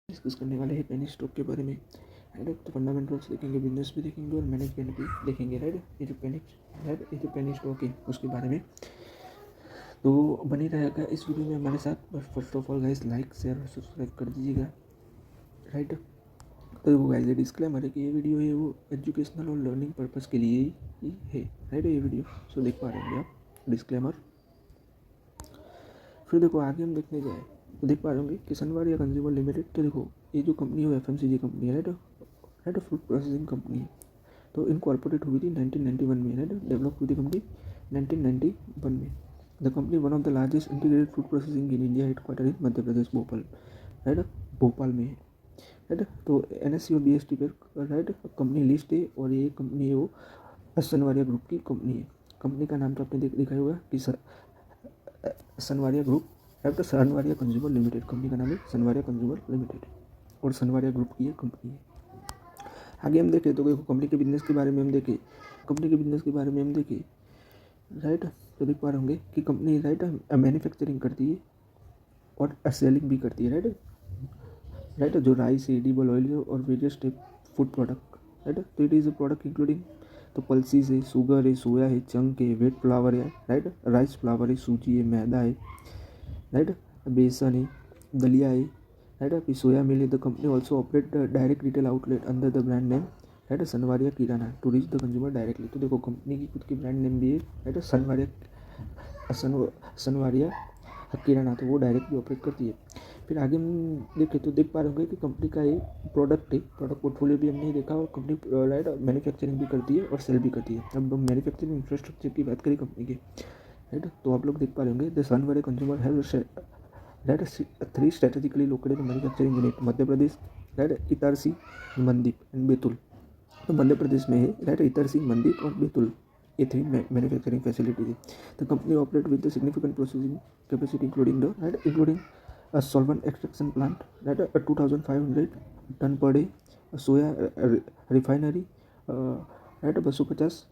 Discuss करने वाले हैं पेनी स्टॉक के बारे में। राइट, तो फंडामेंटल्स देखेंगे, बिजनेस भी देखेंगे और मैनेजमेंट भी देखेंगे। राइट, ये जो पेनी स्टॉक है उसके बारे में तो बनी रहेगा इस वीडियो में हमारे साथ। बस first of all guys like share और सब्सक्राइब कर दीजिएगा। राइट, तो वो गाइस ये डिस्क्लेमर है कि ये वीडियो है वो एजुकेशनल और लर्निंग पर्पज़ के लिए ही है। राइट, ये वीडियो सो देख पा रहे होंगे आप डिस्क्लेमर। फिर देखो आगे हम देखने जाए तो देख पा रहे होंगे कि सनवारिया कंज्यूमर लिमिटेड। तो देखो ये जो कंपनी है वो FMCG कंपनी है। राइट, फूड प्रोसेसिंग कंपनी है। तो इनकॉर्पोरेट हुई थी 1991 में। राइट, डेवलप हुई थी कंपनी 1991 में। The company one of the largest integrated food processing in India, headquarter in Madhya Pradesh Bhopal. Right, Bhopal में है। राइट, तो NSE और BST पर राइट कंपनी लिस्ट है और ये कंपनी है वो सनवारिया ग्रुप की कंपनी है। कंपनी का नाम तो आपने दिखाई होगा कि Sanwaria group. Right, Sanwaria consumer limited company का नाम है सनवारिया कंज्यूमर लिमिटेड और सनवारिया ग्रुप की ये कंपनी है। आगे हम देखें तो देखो कंपनी के बिजनेस के बारे में हम देखें। राइट, तो देख पा रहे होंगे कि कंपनी राइट मैन्युफैक्चरिंग करती है और सेलिंग भी करती है। राइट, जो राइस है, एडिबल ऑयल है और various type food product. Right, तो it is a product including तो पल्सीज है, शुगर है, सोया है, चंक है, व्हीट फ्लावर है। राइट, राइस फ्लावर है, सूजी है, मैदा है। राइट, बेसन है, दलिया है। राइट, फिर सोया मिल है। The company also operate direct retail outlet under the brand name right Sanwaria Kirana to reach the consumer directly. तो देखो कंपनी की खुद की ब्रांड नेम भी है। राइट, सनवारिया किराना, तो वो डायरेक्ट भी ऑपरेट करती है। फिर आगे हम देखें तो देख पा रहे होंगे कि कंपनी का ये प्रोडक्ट पोर्टफोलियो भी हमने देखा और कंपनी राइट मैन्युफैक्चरिंग भी करती है और सेल भी करती है। अब हम मैन्युफैक्चरिंग इंफ्रास्ट्रक्चर की बात करें कंपनी के। राइट, तो आप लोग देख पा रहे होंगे the Sanwaria consumer have right 3 strategically located manufacturing unit Madhya Pradesh. Right, Itarsi, Mandideep and Betul. तो मध्य प्रदेश में है राइट इटारसी, मंदीप और बैतूल, ये 3 मैन्युफैक्चरिंग फैसिलिटी है। The company operate with the significant processing capacity including a solvent extraction plant that 2500 ton per day, a soya refinery at 250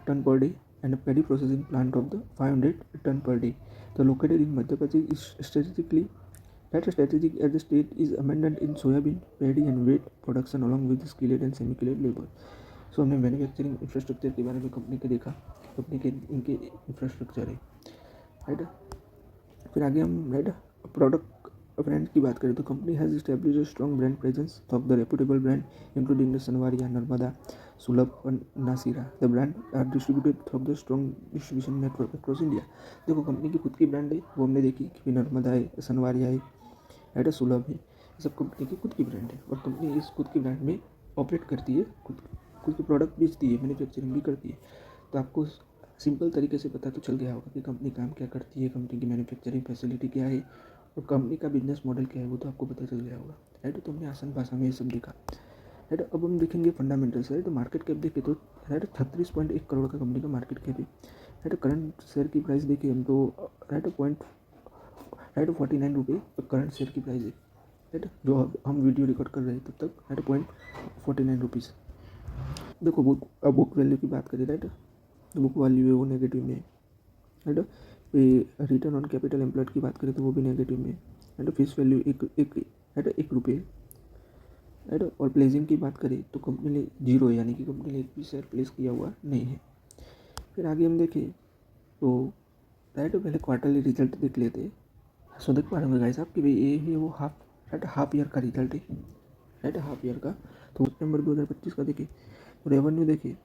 ton per day, and a paddy processing plant of the 500 ton per day. The located in Madhya Pradesh is strategic as the state is abundant in soybean, paddy and wheat production along with skilled and semi-skilled labor. सो हमने manufacturing infrastructure के बारे में company के देखा, company के इनके infrastructure है। Right, फिर आगे हम राइट प्रोडक्ट ब्रांड की बात करें तो company has established strong brand presence of the reputable brand including the Sanwaria, Narmada, Sulabh और Nasira. The brand are distributed through the strong distribution network across India. देखो कंपनी की खुद की ब्रांड है वो हमने देखी कि नर्मदा है, सनवारिया है, राइट सुलभ है, ये सब कंपनी की खुद की ब्रांड है और कंपनी इस खुद की ब्रांड में ऑपरेट करती है, खुद के प्रोडक्ट बेचती है, मैन्युफैक्चरिंग भी करती है। तो आपको सिंपल तरीके से पता तो चल गया होगा कि कंपनी काम क्या करती है, कंपनी की मैन्युफैक्चरिंग फैसिलिटी क्या है और कंपनी का बिजनेस मॉडल क्या है, वो तो आपको पता चल गया होगा। राइट, तो हमने आसान भाषा में ये सब देखा। राइट, अब हम देखेंगे फंडामेंटल्स। राइट, मार्केट कैप देखें तो राइट 36.1 करोड़ का कंपनी का मार्केट कैप है। राइट, करंट शेयर की प्राइस देखें हम तो राइट 49 रुपये करंट शेयर की प्राइस है। राइट, जो हम वीडियो रिकॉर्ड कर रहे हैं तब तक राइट 49 रुपीज़। देखो बुक वैल्यू की बात करें राइट, तो बुक वैल्यू है वो नेगेटिव में। Right, return on capital employed की बात करें तो वो भी नेगेटिव में। राइट, फेस वैल्यू राइट 1 रुपये। राइट, और प्लेसिंग की बात करें तो कंपनी ने 0 है, यानी कि कंपनी ने एक भी शेयर प्लेस किया हुआ नहीं है। फिर आगे हम देखें तो राइट पहले क्वार्टरली रिजल्ट देख लेते हैं। सो देख पा रहे होंगे गाइस आप कि भाई ये है वो हाफ ईयर का रिजल्ट है। राइट, हाफ ईयर का तो सितंबर 2025 का देखिए तो रेवेन्यू देखिए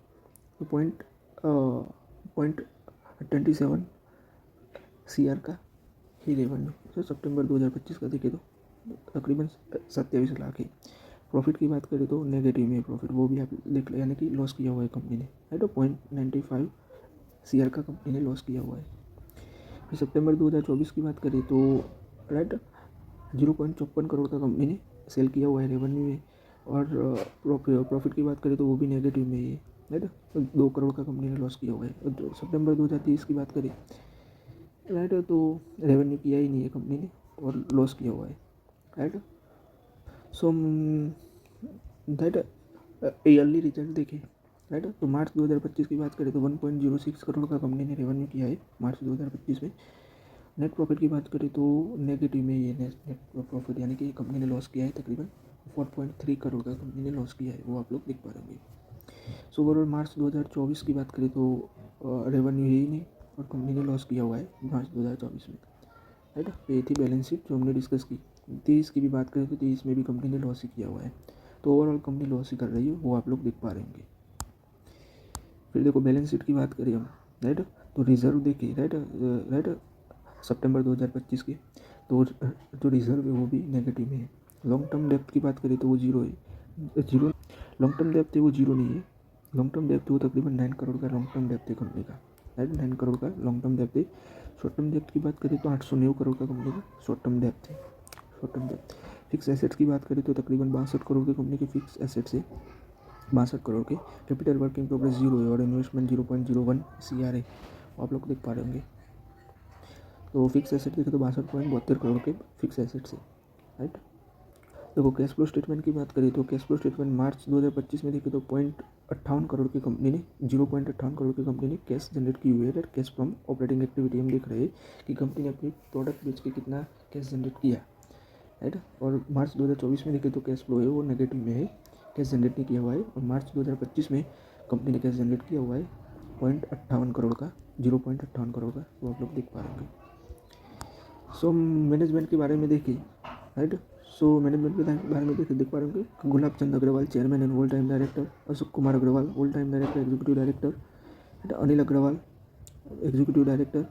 तो पॉइंट 27 CR का ही रेवेन्यू। तो सितंबर 2025 का देखिए तो तकरीबन 27 लाख है। प्रॉफिट की बात करें तो नेगेटिव में प्रॉफिट, वो भी आप देख लो, यानी कि लॉस किया हुआ है कंपनी ने। राइट, 0.95 CR का कंपनी ने लॉस किया हुआ है। फिर सितंबर 2024 की बात करें तो राइट 0.54 करोड़ का कंपनी ने सेल किया हुआ है रेवेन्यू में। और प्रॉफिट की बात करें तो वो भी नेगेटिव में ही है। राइट, 2 करोड़ का कंपनी ने लॉस किया हुआ है। और सितंबर 2023 की बात करें राइट तो रेवेन्यू किया ही नहीं है कंपनी ने और लॉस किया हुआ है। राइट, सो राइट ईयरली रिजल्ट देखें। राइट, तो मार्च 2025 की बात करें तो 1.06 करोड़ का कंपनी ने रेवेन्यू किया है मार्च 2025 में। नेट प्रॉफिट की बात करें तो नेगेटिव में ये नेट प्रॉफिट, यानी कि कंपनी ने लॉस किया है तकरीबन 4.3 करोड़ का कंपनी ने लॉस किया है, वो आप लोग देख पा रहे होंगे। सो ओवरऑल मार्च 2024 की बात करें तो रेवेन्यू है ही नहीं और कंपनी ने लॉस किया हुआ है मार्च 2024 में, राइट। तो ये थी बैलेंस शीट जो हमने डिस्कस की। 23 की भी बात करें तो 23 में भी कंपनी ने लॉस ही किया हुआ है, तो ओवरऑल कंपनी लॉस ही कर रही है, वो आप लोग देख पा रहे होंगे। फिर देखो बैलेंस शीट की बात करें हम, राइट, तो रिजर्व देखिए, राइट सितंबर 2025 के, तो जो रिजर्व है वो भी नेगेटिव में है। लॉन्ग टर्म डेप्थ की बात करें तो वो जीरो है, जीरो लॉन्ग टर्म डेप्थ है वो जीरो नहीं है। लॉन्ग टर्म डेप्थ वो तकरीबन 9 करोड़ का लॉन्ग टर्म डेप्थ है कंपनी का, राइट, 9 करोड़ का लॉन्ग टर्म डेप्थ है। शॉर्ट टर्म डेप्थ की बात करें तो 890 करोड़ का कंपनी का शॉर्ट टर्म डेप्थ है, short term depth. Fix assets की बात करें तो तकरीबन 62 करोड़ की कंपनी के फिक्स एसेट्स है, 62 करोड़ के। Capital work in progress zero है और इन्वेस्टमेंट 0.01 CR है, आप लोग देख पा रहे होंगे। तो फिक्स एसेट देखें तो 62.72 करोड़ के फिक्स एसेट्स है, राइट। देखो कैश फ्लो स्टेटमेंट की बात करें तो कैश फ्लो स्टेटमेंट मार्च 2025 में देखें तो 0.58 करोड़ की कंपनी ने 0.58 करोड़ की कंपनी ने कैश जनरेट की हुई है, कैश फ्रॉम ऑपरेटिंग एक्टिविटी। हम देख रहे हैं कि कंपनी ने अपनी प्रोडक्ट बेच के कितना कैश जनरेट किया, राइट। और मार्च 2024 में देखें तो कैश फ्लो है वो नेगेटिव में है, कैश जनरेट नहीं किया हुआ है। और मार्च 2025 में कंपनी ने कैश जनरेट किया हुआ है 0.58 करोड़ का, 0.58 करोड़ का, वो आप लोग देख पा रहे होंगे। सो मैनेजमेंट के बारे में देखिए, राइट। सो मैनेजमेंट के बारे में देख पा रहे होंगे। Gulab Chand Agarwal chairman and all time director, Ashok Kumar Agarwal all time director executive director, Anil Agarwal executive director,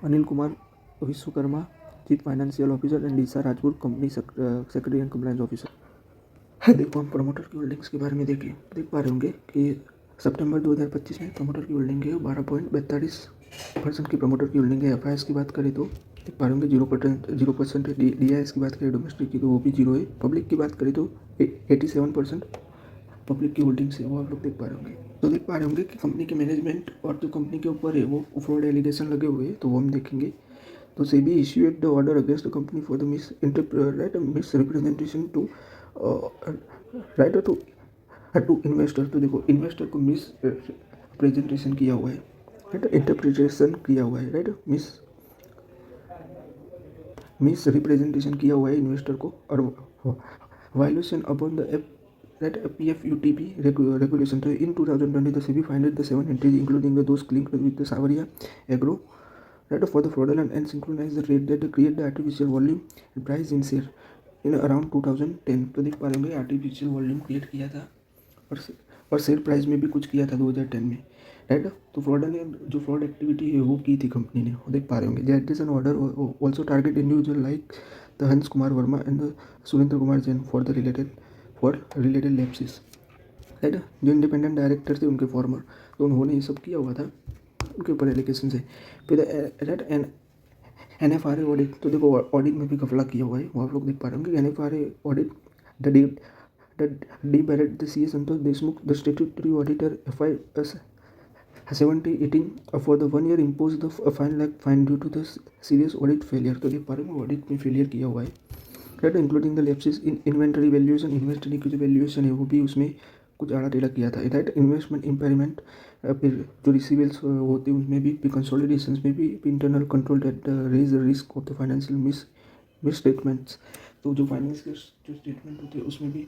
Anil Kumar Vishwakarma chief financial officer and Lisa Rajput company secretary and compliance officer. देखो हम प्रमोटर की होल्डिंग्स के बारे में देख पा रहे होंगे कि सितंबर 2025 में प्रमोटर की होल्डिंग है 12.42% की प्रमोटर की होल्डिंग है। एफ की बात करें तो देख पा रहे होंगे 0% DIS की बात करें डोमेस्टिक की तो वो भी जीरो है। पब्लिक की बात करें तो 87% पब्लिक की होल्डिंग्स है, वो आप लोग देख पा रहे होंगे। तो देख पा रहे होंगे कि कंपनी के मैनेजमेंट और जो कंपनी के ऊपर है वो फ्रॉड एलिगेशन लगे हुए हैं, तो वो हम देखेंगे। तो SEBI issued the order against the company for the misrepresentation to right to investor. तो देखो इन्वेस्टर को मिस प्रेजेंटेशन किया हुआ है, राइट, इंटरप्रिटेशन किया हुआ है, राइट, मिस रिप्रेजेंटेशन किया हुआ है इन्वेस्टर को। और violation upon the PFUTP regulation. So in 2020 the SEBI found the 7 entities including those linked with the Savaria Agro, right, for the fraudulent and synchronized the rate that create the artificial volume and price in share in around 2010। तो देख पा रहे होंगे artificial volume create किया था और share price में भी कुछ किया था 2010 में, राइट। तो फ्रॉड ने जो फ्रॉड एक्टिविटी है वो की थी कंपनी ने, वो देख पा रहे होंगे। That is an order also target individual like the Hans Kumar Verma and the Surendra Kumar Jain for related lapses, right. जो इंडिपेंडेंट डायरेक्टर थे उनके फॉर्मर, तो उन्होंने ये सब किया हुआ था, उनके ऊपर एलिगेशन है। फिर राइट NFRA ऑडिट, तो देखो ऑडिट में भी घपला किया हुआ है, वो आप लोग देख पा रहे होंगे। NFRA audit the debarred the CS Santosh Deshmukh, the statutory auditor, FIS 7018 for the 1 year imposed the fine due to the serious audit failure। तो देख पा रहे हैं ऑडिट में फेलियर किया हुआ है, right, including the lapses in inventory valuation. Inventory की जो वैल्यूएशन है वो भी उसमें कुछ आड़ा टेढ़ा किया था, राइट। इन्वेस्टमेंट इम्पेयरमेंट, फिर जो रिसीवेबल्स होते हैं उनमें भी कंसोलिडेशन में भी internal control that raise the risk of the financial misstatements. तो जो फाइनेंस के जो स्टेटमेंट होते हैं उसमें भी,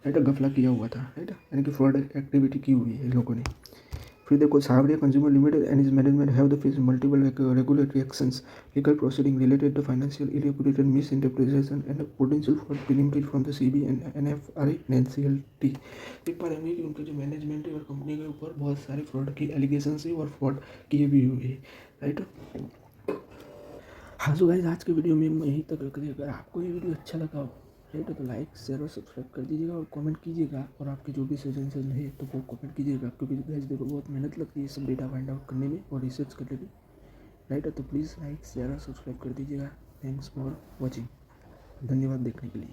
राइट, घपला किया हुआ था, राइट, यानी कि फ्रॉड एक्टिविटी की हुई है लोगों ने। फिर देखो Sawariya consumer limited and is management have the face multiple regulatory actions, legal proceeding related to financial irregulated misinterpretation and potential for penalty from the CB and NFRA and NCLT। देख पा रहे होंगे कि उनके जो मैनेजमेंट है और company के ऊपर बहुत सारे फ्रॉड की एलिगेशन है और फ्रॉड किए भी हुए हैं, राइट। हाँ, सो गाइस आज के वीडियो में मैं यहीं तक रख दिया। अगर आपको ये वीडियो अच्छा लगा हो, राइट, तो लाइक शेयर और सब्सक्राइब कर दीजिएगा और कमेंट कीजिएगा। और आपके जो भी सजेशन है तो वो कमेंट कीजिएगा, क्योंकि गाइस देखो बहुत मेहनत लगती है सब डेटा फाइंड आउट करने में और रिसर्च करने में, राइट। तो प्लीज़ लाइक शेयर और सब्सक्राइब कर दीजिएगा। थैंक्स फॉर वॉचिंग, धन्यवाद देखने के लिए।